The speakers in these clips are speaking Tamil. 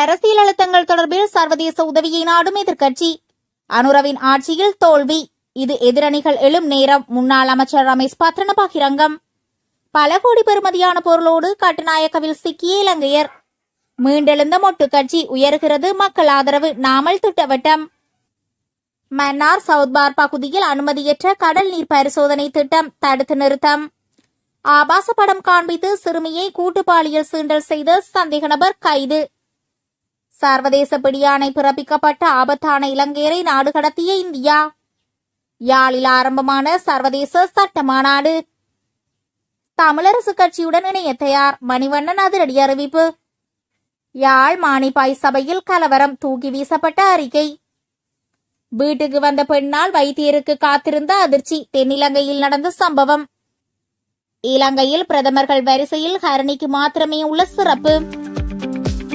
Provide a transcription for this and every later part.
அரசியல் அழுத்தங்கள் தொடர்பில் சர்வதேச உதவியை நாடும் எதிர்க்கட்சி. அனுரவின் ஆட்சியில் தோல்வி, இது எதிரணிகள் எழும் நேரம். முன்னாள் அமைச்சர் ரமேஷ் பத்ரன பகிரங்கம். பல கோடி பெறுமதியான பொருளோடு கட்டுநாயக்கவில் சிக்கிய இலங்கையர். மீண்டெழுந்த மொட்டு கட்சி, உயர்கிறது மக்கள் ஆதரவு. நாமல் திட்டவட்டம். மன்னார் சவுத்பார் பகுதியில் அனுமதியற்ற கடல் நீர் பரிசோதனை திட்டம் தடுத்து நிறுத்தம். ஆபாச படம் காண்பித்து சிறுமியை கூட்டுப்பாலியல் சீண்டல் செய்த சந்தேக நபர் கைது. சர்வதேச பிடியாணை பிறப்பிக்கப்பட்ட ஆபத்தான இலங்கையரை நாடு கடத்திய இந்தியா. யாழில் ஆரம்பமான சர்வதேச சட்ட மாநாடு. தமிழரசு கட்சியுடன் இணைய தயார், மணிவண்ணன் அதிரடி அறிவிப்பு. யாழ் மானிப்பாய் சபையில் கலவரம், தூக்கி வீசப்பட்ட அறிக்கை. வீட்டுக்கு வந்த பெண்ணால் வைத்தியருக்கு காத்திருந்த அதிர்ச்சி, தென்னிலங்கையில் நடந்த சம்பவம். இலங்கையில் பிரதமர்கள் வரிசையில் ஹரணிக்கு மாத்திரமே உள்ள சிறப்பு.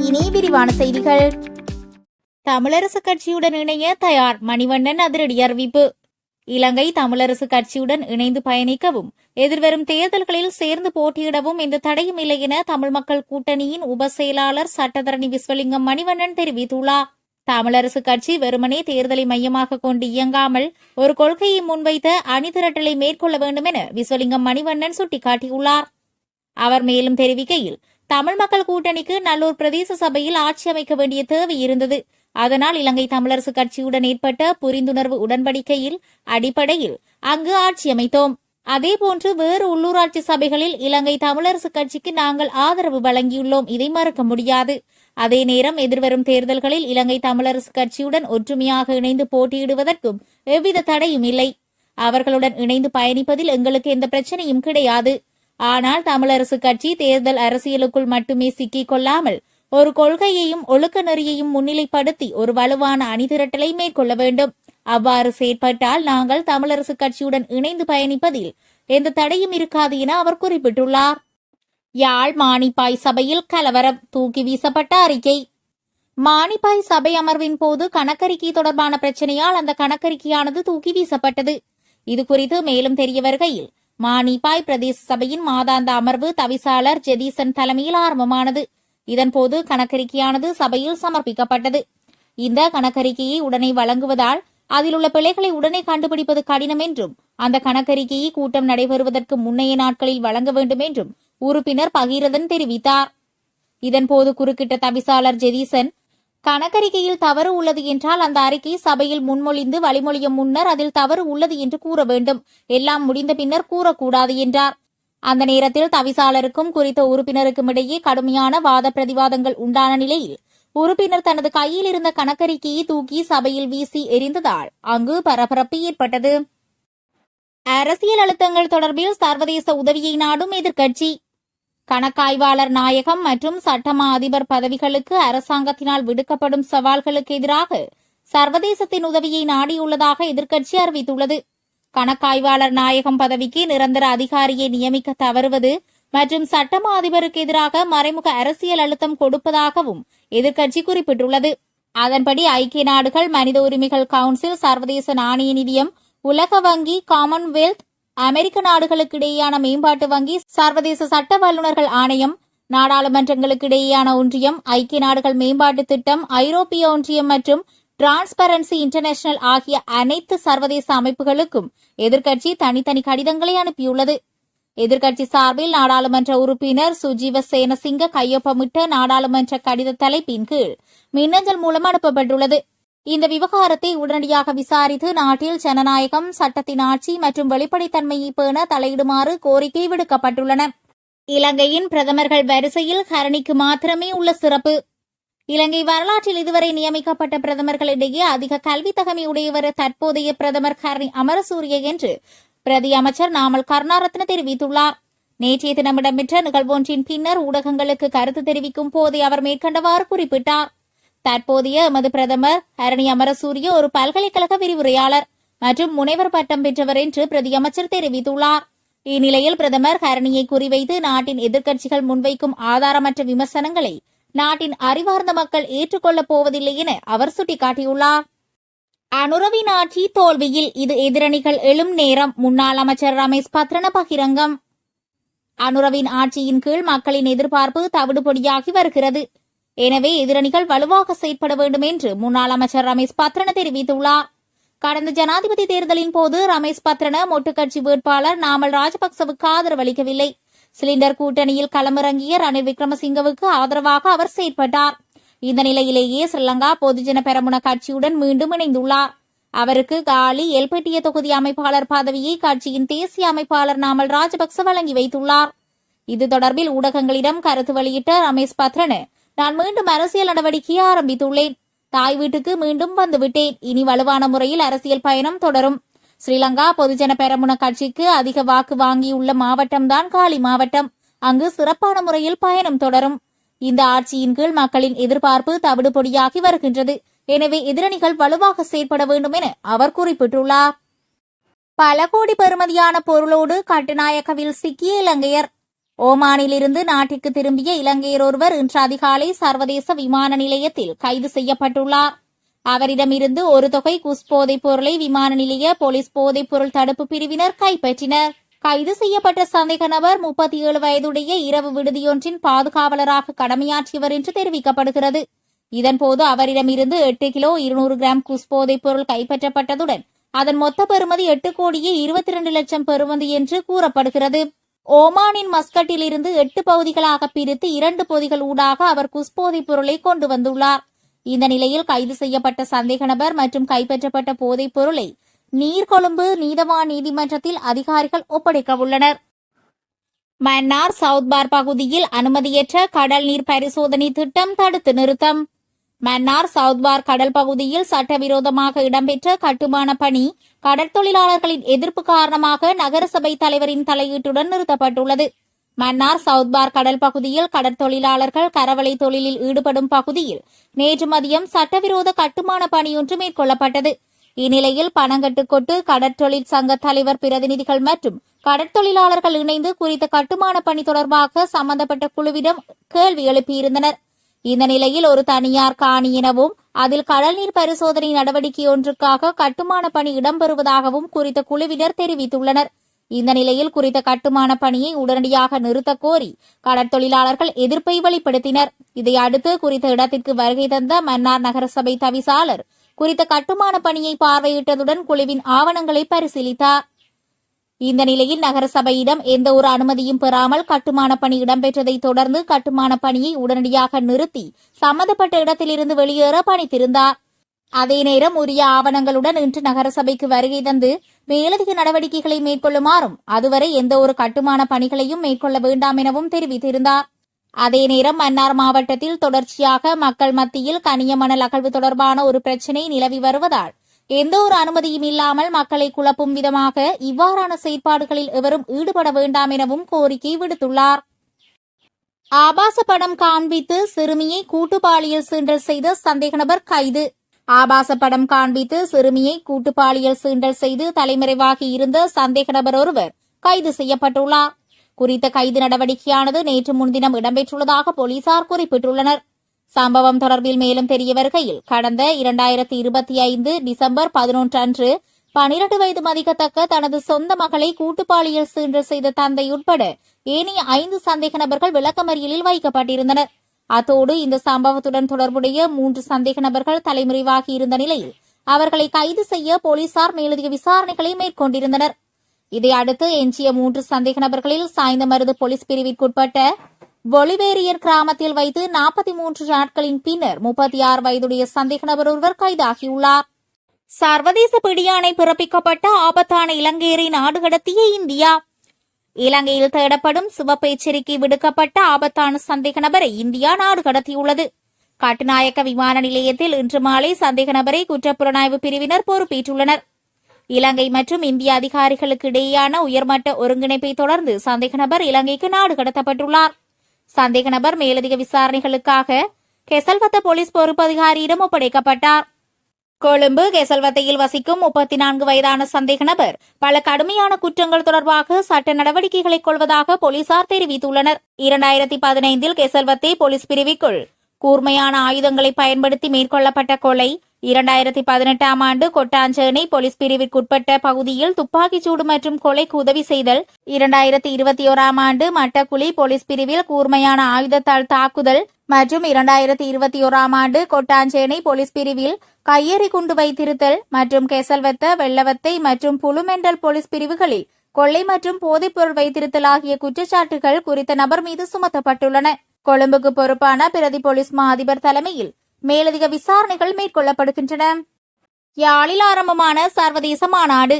இனி விரிவான செய்திகள். தமிழரசு கட்சியுடன் இணைய தயார், மணிவண்ணன் அதிரடி அறிவிப்பு. இலங்கை தமிழரசு கட்சியுடன் இணைந்து பயணிக்கவும் எதிர்வரும் தேர்தல்களில் சேர்ந்து போட்டியிடவும் எந்த தடையும் இல்லை என தமிழ் மக்கள் கூட்டணியின் உப செயலாளர் சட்டத்தரணி விஸ்வலிங்கம் மணிவண்ணன் தெரிவித்துள்ளார். தமிழரசு கட்சி வெறுமனே தேர்தலை மையமாக கொண்டு இயங்காமல் ஒரு கொள்கையை முன்வைத்த அணிதிரட்டலை மேற்கொள்ள வேண்டும் என விஸ்வலிங்கம் மணிவண்ணன் சுட்டிக்காட்டியுள்ளார். அவர் மேலும் தெரிவிக்கையில், தமிழ் மக்கள் கூட்டணிக்கு நல்லூர் பிரதேச சபையில் ஆட்சி அமைக்க வேண்டிய தேவை இருந்தது. அதனால் இலங்கை தமிழரசு கட்சியுடன் ஏற்பட்ட புரிந்துணர்வு உடன்படிக்கையில் அடிப்படையில் அங்கு ஆட்சி அமைத்தோம். அதேபோன்று வேறு உள்ளூராட்சி சபைகளில் இலங்கை தமிழரசு கட்சிக்கு நாங்கள் ஆதரவு வழங்கியுள்ளோம். இதை மறுக்க முடியாது. அதே நேரம் எதிர்வரும் தேர்தல்களில் இலங்கை தமிழரசு கட்சியுடன் ஒற்றுமையாக இணைந்து போட்டியிடுவதற்கும் எவ்வித தடையும் இல்லை. அவர்களுடன் இணைந்து பயணிப்பதில் எங்களுக்கு எந்த பிரச்சனையும் கிடையாது. ஆனால் தமிழரசு கட்சி தேர்தல் அரசியலுக்குள் மட்டுமே சிக்கிக் கொள்ளாமல் ஒரு கொள்கையையும் ஒழுக்க நெறியையும் முன்னிலைப்படுத்தி ஒரு வலுவான அணிதிரட்டலை மேற்கொள்ள வேண்டும். அவ்வாறு செயற்பட்டால் நாங்கள் தமிழரசு கட்சியுடன் இணைந்து பயணிப்பதில் எந்த தடையும் இருக்காது என அவர் குறிப்பிட்டுள்ளார். யாழ் மானிப்பாய் சபையில் கலவரம், தூக்கி வீசப்பட்ட அறிக்கை. மானிப்பாய் சபை அமர்வின் போது கணக்கறிக்கை தொடர்பான பிரச்சனையால் அந்த கணக்கறிக்கையானது தூக்கி வீசப்பட்டது. இதுகுறித்து மேலும் தெரிய வருகையில், மானிப்பாய் பிரதேச சபையின் மாதாந்த அமர்வு தவிசாளர் ஜெதீசன் தலைமையில் ஆரம்பமானது. இதன்போது கணக்கறிக்கையானது சபையில் சமர்ப்பிக்கப்பட்டது. இந்த கணக்கறிக்கையை உடனே வழங்குவதால் அதில் உள்ள பிழைகளை உடனே கண்டுபிடிப்பது கடினம் என்றும் அந்த கணக்கறிக்கையை கூட்டம் நடைபெறுவதற்கு முன்னைய நாட்களில் வழங்க வேண்டும் என்றும் உறுப்பினர் பகீரதன் தெரிவித்தார். இதன்போது குறுக்கிட்ட தவிசாளர் ஜெதீசன், கணக்கறிக்கையில் தவறு உள்ளது என்றால் அந்த அறிக்கை சபையில் முன்மொழிந்து வழிமொழிய முன்னர் அதில் தவறு உள்ளது என்று கூற வேண்டும். எல்லாம் முடிந்த பின்னர் கூறக்கூடாது என்றார். அந்த நேரத்தில் தவிசாளருக்கும் குறித்த உறுப்பினருக்கும் இடையே கடுமையான வாத பிரதிவாதங்கள் உண்டான நிலையில் உறுப்பினர் தனது கையில் இருந்த கணக்கறிக்கையை தூக்கி சபையில் வீசி எறிந்ததால் அங்கு பரபரப்பு ஏற்பட்டது. அரசியல் அழுத்தங்கள் தொடர்பில் சர்வதேச உதவியை நாடும் எதிர்க்கட்சி. கணக்காய்வாளர் நாயகம் மற்றும் சட்டமா அதிபர் பதவிகளுக்கு அரசாங்கத்தினால் விடுக்கப்படும் சவால்களுக்கு எதிராக சர்வதேசத்தின் உதவியை நாடியுள்ளதாக எதிர்க்கட்சி அறிவித்துள்ளது. கணக்காய்வாளர் நாயகம் பதவிக்கு நிரந்தர அதிகாரியை நியமிக்க தவறுவது மற்றும் சட்டமா அதிபருக்கு எதிராக மறைமுக அரசியல் அழுத்தம் கொடுப்பதாகவும் எதிர்க்கட்சி குறிப்பிட்டுள்ளது. அதன்படி ஐக்கிய நாடுகள் மனித உரிமைகள் கவுன்சில், சர்வதேச நாணய நிதியம், உலக வங்கி, காமன்வெல்த், அமெரிக்க நாடுகளுக்கு இடையேயான மேம்பாட்டு வங்கி, சர்வதேச சட்ட வல்லுநர்கள் ஆணையம், நாடாளுமன்றங்களுக்கு இடையேயான ஒன்றியம், ஐக்கிய நாடுகள் மேம்பாட்டு திட்டம், ஐரோப்பிய ஒன்றியம் மற்றும் டிரான்ஸ்பரன்சி இன்டர்நேஷனல் ஆகிய அனைத்து சர்வதேச அமைப்புகளுக்கும் எதிர்க்கட்சி தனித்தனி கடிதங்களை அனுப்பியுள்ளது. எதிர்க்கட்சி சார்பில் நாடாளுமன்ற உறுப்பினர் சுஜீவ சேனசிங்க கையொப்பமிட்ட நாடாளுமன்ற கடித தலைப்பின் கீழ் மின்னஞ்சல் மூலம் அனுப்பப்பட்டுள்ளது. இந்த விவகாரத்தை உடனடியாக விசாரித்து நாட்டில் ஜனநாயகம், சட்டத்தின் ஆட்சி மற்றும் வெளிப்படைத்தன்மையை பேண தலையிடுமாறு கோரிக்கை விடுக்கப்பட்டுள்ளன. இலங்கையின் பிரதமர்கள் வரிசையில் ஹரணிக்கு மாத்திரமே உள்ள சிறப்பு. இலங்கை வரலாற்றில் இதுவரை நியமிக்கப்பட்ட பிரதமர்களிடையே அதிக கல்வி தகமை உடையவர் தற்போதைய பிரதமர் ஹரணி அமரசூரிய என்று பிரதி அமைச்சர் நாமல் கருணாரத்ன தெரிவித்துள்ளார். நேற்றைய தினம் இடம்பெற்ற நிகழ்வொன்றின் பின்னர் ஊடகங்களுக்கு கருத்து தெரிவிக்கும் போதே அவர் மேற்கண்டவாறு குறிப்பிட்டார். தற்போதைய எமது பிரதமர் ஹரணி அமரசூரிய ஒரு பல்கலைக்கழக விரிவுரையாளர் மற்றும் முனைவர் பட்டம் பெற்றவர் என்று பிரதி அமைச்சர் தெரிவித்துள்ளார். இந்நிலையில் பிரதமர் ஹரணியை குறிவைத்து நாட்டின் எதிர்க்கட்சிகள் முன்வைக்கும் ஆதாரமற்ற விமர்சனங்களை நாட்டின் அறிவார்ந்த மக்கள் ஏற்றுக்கொள்ளப் போவதில்லை என அவர் சுட்டிக்காட்டியுள்ளார். அனுரவின் ஆட்சி தோல்வியில், இது எதிரணிகள் எழும் நேரம். முன்னாள் அமைச்சர் ரமேஷ் பத்ரன பகிரங்கம். அனுரவின் ஆட்சியின் கீழ் மக்களின் எதிர்பார்ப்பு தவிடுபொடியாகி வருகிறது. எனவே எதிரணிகள் வலுவாக செயற்பட வேண்டும் என்று முன்னாள் அமைச்சர் ரமேஷ் பத்ரன தெரிவித்துள்ளார். கடந்த ஜனாதிபதி தேர்தலின் போது ரமேஷ் பத்ரன மொட்டு கட்சி வேட்பாளர் நாமல் ராஜபக்சவுக்கு ஆதரவு அளிக்கவில்லை. சிலிண்டர் கூட்டணியில் களமிறங்கிய ரணில் விக்ரமசிங்கவுக்கு ஆதரவாக அவர் செயற்பட்டார். இந்த நிலையிலேயே ஸ்ரீலங்கா பொதுஜன பெரமுன கட்சியுடன் மீண்டும் இணைந்துள்ளார். அவருக்கு காலி எல்பெட்டிய தொகுதி அமைப்பாளர் பதவியை கட்சியின் தேசிய அமைப்பாளர் நாமல் ராஜபக்ச வழங்கி வைத்துள்ளார். இது தொடர்பில் ஊடகங்களிடம் கருத்து வெளியிட்ட ரமேஷ் பத்ரன, நான் மீண்டும் அரசியல் நடவடிக்கையை ஆரம்பித்துள்ளேன். தாய் வீட்டுக்கு மீண்டும் வந்துவிட்டேன். இனி வலுவான முறையில் அரசியல் பயணம் தொடரும். ஸ்ரீலங்கா பொதுஜன பெரமுன கட்சிக்கு அதிக வாக்கு வாங்கியுள்ள மாவட்டம்தான் காலி மாவட்டம். அங்கு சிறப்பான முறையில் பயணம் தொடரும். இந்த ஆட்சியின் கீழ் மக்களின் எதிர்பார்ப்பு தவிடுபொடியாகி வருகின்றது. எனவே எதிரணிகள் வலுவாக செயற்பட வேண்டும் என அவர் குறிப்பிட்டுள்ளார். பல கோடி பெறுமதியான பொருளோடு கட்டுநாயக்கவில் சிக்கிய இலங்கையர். ஓமானிலிருந்து நாட்டிற்கு திரும்பிய இலங்கையர் ஒருவர் இன்று அதிகாலை சர்வதேச விமான நிலையத்தில் கைது செய்யப்பட்டுள்ளார். அவரிடமிருந்து ஒரு தொகை குஸ் போதைப் பொருளை விமான நிலைய போலீஸ் போதைப் பொருள் தடுப்பு பிரிவினர் கைப்பற்றினர். கைது செய்யப்பட்ட சந்தேக நபர் 37 வயதுடைய இரவு விடுதியொன்றின் பாதுகாவலராக கடமையாற்றியவர் என்று தெரிவிக்கப்படுகிறது. இதன்போது அவரிடமிருந்து 8 கிலோ 200 கிராம் குஸ் போதைப் பொருள் கைப்பற்றப்பட்டதுடன் அதன் மொத்த பெறுமதி 8 கோடியே 22 லட்சம் பெறுமதி என்று கூறப்படுகிறது. ஓமானின் மஸ்கட்டில் இருந்து 8 பகுதிகளாக பிரித்து 2 பொதிகள் ஊடாக அவர் குஸ் போதைப் பொருளை கொண்டு வந்துள்ளார். இந்த நிலையில் கைது செய்யப்பட்ட சந்தேக நபர் மற்றும் கைப்பற்றப்பட்ட போதைப் பொருளை நீர்கொழும்பு நீதவான் நீதிமன்றத்தில் அதிகாரிகள் ஒப்படைக்க உள்ளனர். மன்னார் சவுத்பார் பகுதியில் அனுமதியற்ற கடல் நீர் பரிசோதனை திட்டம் தடுத்து நிறுத்தம். மன்னார் சவுத்பார் கடல் பகுதியில் சட்டவிரோதமாக இடம்பெற்ற கட்டுமான பணி கடற்தொழிலாளர்களின் எதிர்ப்பு காரணமாக நகரசபை தலைவரின் தலையீட்டுடன் நிறுத்தப்பட்டுள்ளது. மன்னார் சவுத்பார் கடல் பகுதியில் கடற்தொழிலாளர்கள் கரவலை தொழிலில் ஈடுபடும் பகுதியில் நேற்று மதியம் சட்டவிரோத கட்டுமான பணியொன்று மேற்கொள்ளப்பட்டது. இந்நிலையில் பனங்கட்டுக்கொட்டு கடற்தொழில் சங்க தலைவர் பிரதிநிதிகள் மற்றும் கடற்தொழிலாளர்கள் இணைந்து குறித்த கட்டுமான பணி தொடர்பாக சம்பந்தப்பட்ட குழுவிடம் கேள்வி எழுப்பியிருந்தனர். இந்த நிலையில் ஒரு தனியார் காணி எனவும் அதில் கடல்நீர் பரிசோதனை நடவடிக்கை ஒன்றுக்காக கட்டுமான பணி இடம்பெறுவதாகவும் குறித்த குழுவினர் தெரிவித்துள்ளனர். இந்த நிலையில் குறித்த கட்டுமான பணியை உடனடியாக நிறுத்தக் கோரி கடற்தொழிலாளர்கள் எதிர்ப்பை வெளிப்படுத்தினர். இதையடுத்து குறித்த இடத்திற்கு வருகை தந்த மன்னார் நகரசபை தவிசாளர் குறித்த கட்டுமான பணியை பார்வையிட்டதுடன் குழுவின் ஆவணங்களை பரிசீலித்தார். இந்த நிலையில் நகரசபையிடம் எந்த ஒரு அனுமதியும் பெறாமல் கட்டுமான பணி இடம்பெற்றதை தொடர்ந்து கட்டுமான பணியை உடனடியாக நிறுத்தி சம்பந்தப்பட்ட இடத்திலிருந்து வெளியேற பணித்திருந்தார். அதே நேரம் உரிய ஆவணங்களுடன் இன்று நகரசபைக்கு வருகை தந்து மேலதிக நடவடிக்கைகளை மேற்கொள்ளுமாறும் அதுவரை எந்த ஒரு கட்டுமான பணிகளையும் மேற்கொள்ள வேண்டாம் எனவும் தெரிவித்திருந்தார். அதே நேரம் மன்னார் மாவட்டத்தில் தொடர்ச்சியாக மக்கள் மத்தியில் கனிய மணல் அகழ்வு தொடர்பான ஒரு பிரச்சினை நிலவி வருவதால் எந்த ஒரு அனுமதியும் இல்லாமல் மக்களை குழப்பும் விதமாக இவ்வாறான செயற்பாடுகளில் எவரும் ஈடுபட வேண்டாம் எனவும் கோரிக்கை விடுத்துள்ளார். ஆபாச படம் காண்பித்து சிறுமியை கூட்டு பாலியல் சீண்டல் செய்த சந்தேக நபர் கைது. ஆபாச படம் காண்பித்து சிறுமியை கூட்டு பாலியல் சீண்டல் செய்து தலைமறைவாகி இருந்த சந்தேக நபர் ஒருவர் கைது செய்யப்பட்டுள்ளார். குறித்த கைது நடவடிக்கையானது நேற்று முன்தினம் இடம்பெற்றுள்ளதாக போலீசார் குறிப்பிட்டுள்ளனர். சம்பவம் தொடர்பில் மேலும் தெரிய வருகையில் கடந்த 2025 டிசம்பர் 11 அன்று 12 வயது மதிக்கத்தக்க தனது சொந்த மகளை கூட்டு பாலியல் சீண்டல் செய்த தந்தை உட்பட ஏனைய 5 சந்தேக நபர்கள் விளக்கமறியலில் வைக்கப்பட்டிருந்தனர். அத்தோடு இந்த சம்பவத்துடன் தொடர்புடைய 3 சந்தேக நபர்கள் தலைமறைவாகி இருந்த நிலையில் அவர்களை கைது செய்ய போலீசார் மேலதிக விசாரணைகளை மேற்கொண்டிருந்தனர். இதையடுத்து எஞ்சிய 3 சந்தேக நபர்களில் சாய்ந்தமருது போலீஸ் பிரிவிற்குட்பட்ட பொலிவேரியர் கிராமத்தில் வைத்து 43 நாட்களின் பின்னர் 36 வயதுடைய சந்தேக நபர் ஒருவர் கைதாகியுள்ளார். சர்வதேச பிடியாணை பிறப்பிக்கப்பட்ட ஆபத்தான இலங்கையரை நாடு கடத்திய இந்தியா. இலங்கையில் தேடப்படும் சிவப்பு எச்சரிக்கை விடுக்கப்பட்ட ஆபத்தான சந்தேக நபரை இந்தியா நாடு கடத்தியுள்ளது. கட்டுநாயக்க விமான நிலையத்தில் இன்று மாலை சந்தேக நபரை குற்றப்புலனாய்வு பிரிவினர் பொறுப்பேற்றுள்ளனர். இலங்கை மற்றும் இந்திய அதிகாரிகளுக்கு இடையேயான உயர்மட்ட ஒருங்கிணைப்பை தொடர்ந்து சந்தேக நபர் இலங்கைக்கு நாடு கடத்தப்பட்டுள்ளார். சந்தேக நபர் மேலதிக விசாரணைகளுக்காக கெசல்வத்த போலீஸ் பொறுப்பு அதிகாரியிடம் ஒப்படைக்கப்பட்டார். கொழும்பு கெசல்வத்தையில் வசிக்கும் 34 வயதான சந்தேக நபர் பல கடுமையான குற்றங்கள் தொடர்பாக சட்ட நடவடிக்கைகளை கொள்வதாக போலீசார் தெரிவித்துள்ளனர். 2015 கெசல்வத்தை போலீஸ் பிரிவுக்குள் கூர்மையான ஆயுதங்களை பயன்படுத்தி மேற்கொள்ளப்பட்ட கொலை, 2018 ஆண்டு கொட்டாஞ்சேனை போலீஸ் பிரிவிற்குட்பட்ட பகுதியில் துப்பாக்கிச்சூடு மற்றும் கொலைக்கு உதவி செய்தல், 2021 ஆண்டு மட்டக்குழி போலீஸ் பிரிவில் கூர்மையான ஆயுதத்தால் தாக்குதல் மற்றும் 2021ஆம் ஆண்டு கொட்டாஞ்சேனை போலீஸ் பிரிவில் கையெறி குண்டு வைத்திருத்தல் மற்றும் கெசல்வத்த, வெள்ளவத்தை மற்றும் புலுமெண்டல் போலீஸ் பிரிவுகளில் கொள்ளை மற்றும் போதைப்பொருள் வைத்திருத்தல் ஆகிய குற்றச்சாட்டுகள் குறித்த நபர் மீது சுமத்தப்பட்டுள்ளன. கொழும்புக்கு பொறுப்பான பிரதி போலீஸ் மா அதிபர் தலைமையில் மேலதிக விசாரணைகள் மேற்கொள்ளப்படுகின்றன. யாழில் ஆரம்பமான சர்வதேச மாநாடு.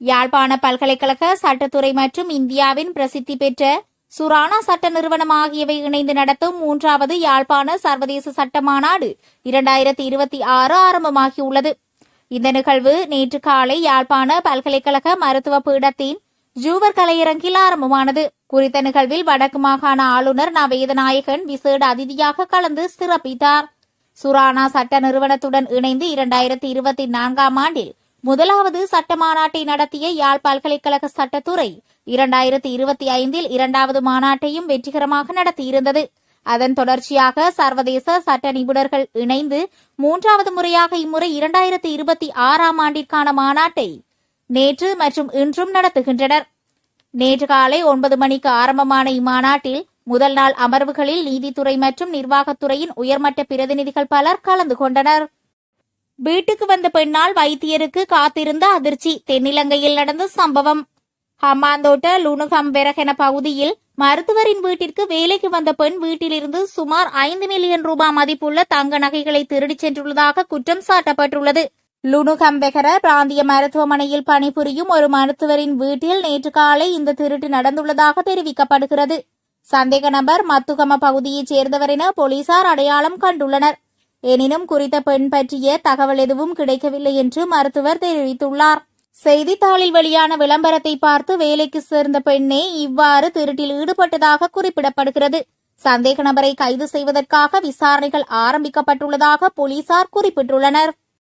யாழ்ப்பாண பல்கலைக்கழக சட்டத்துறை மற்றும் இந்தியாவின் பிரசித்தி பெற்ற சுரானா சட்ட நிறுவனம் ஆகியவை இணைந்து நடத்தும் 3வது யாழ்ப்பாண சர்வதேச சட்ட மாநாடு 2026 ஆரம்பமாகியுள்ளது. இந்த நிகழ்வு நேற்று காலை யாழ்ப்பாண பல்கலைக்கழக மருத்துவ பீடத்தின் ஜூவர் கலையரங்கில் ஆரம்பமானது. குறித்த நிகழ்வில் வடக்கு மாகாண ஆளுநர் நவேதநாயகன் விசேட அதிதியாக கலந்து சிறப்பித்தார். சுரானா சட்ட நிறுவனத்துடன் இணைந்து 2024ஆம் ஆண்டில் முதலாவது சட்ட மாநாட்டை நடத்திய யாழ் பல்கலைக்கழக சட்டத்துறை 2025இல் 2வது மாநாட்டையும் வெற்றிகரமாக நடத்தியிருந்தது. அதன் தொடர்ச்சியாக சர்வதேச சட்ட நிபுணர்கள் இணைந்து 3வது முறையாக இம்முறை 2026ஆம் ஆண்டிற்கான மாநாட்டை நேற்று மற்றும் இன்றும் நடத்துகின்றனர். நேற்று காலை 9 மணிக்கு ஆரம்பமான இம்மாநாட்டில் முதல் நாள் அமர்வுகளில் நீதித்துறை மற்றும் நிர்வாகத்துறையின் உயர்மட்ட பிரதிநிதிகள் பலர் கலந்து கொண்டனர். வீட்டுக்கு வந்த பெண்ணால் வைத்தியருக்கு காத்திருந்த அதிர்ச்சி. தென்னிலங்கையில் நடந்த சம்பவம். ஹம்மாந்தோட்ட லுணுகம்பெரகென பகுதியில் மருத்துவரின் வீட்டிற்கு வேலைக்கு வந்த பெண் வீட்டிலிருந்து சுமார் 5 மில்லியன் ரூபாய் மதிப்புள்ள தங்க நகைகளை திருடிச் சென்றுள்ளதாக குற்றம் சாட்டப்பட்டுள்ளது. லுணுகம்பெகர பிராந்திய மருத்துவமனையில் பணிபுரியும் ஒரு மருத்துவரின் வீட்டில் நேற்று காலை இந்த திருட்டு நடந்துள்ளதாக தெரிவிக்கப்படுகிறது. சந்தேக நபர் மத்துகம பகுதியைச் சேர்ந்தவர் என போலீசார் அடையாளம் கண்டுள்ளனர். எனினும் குறித்த பெண் பற்றிய தகவல் எதுவும் கிடைக்கவில்லை என்று மருத்துவர் தெரிவித்துள்ளார். செய்தித்தாளில் வெளியான விளம்பரத்தை பார்த்து வேலைக்கு சேர்ந்த பெண்ணே இவ்வாறு திருட்டில் ஈடுபட்டதாக குறிப்பிடப்படுகிறது. சந்தேக நபரை கைது செய்வதற்காக விசாரணைகள் ஆரம்பிக்கப்பட்டுள்ளதாக போலீசார் குறிப்பிட்டுள்ளனர்.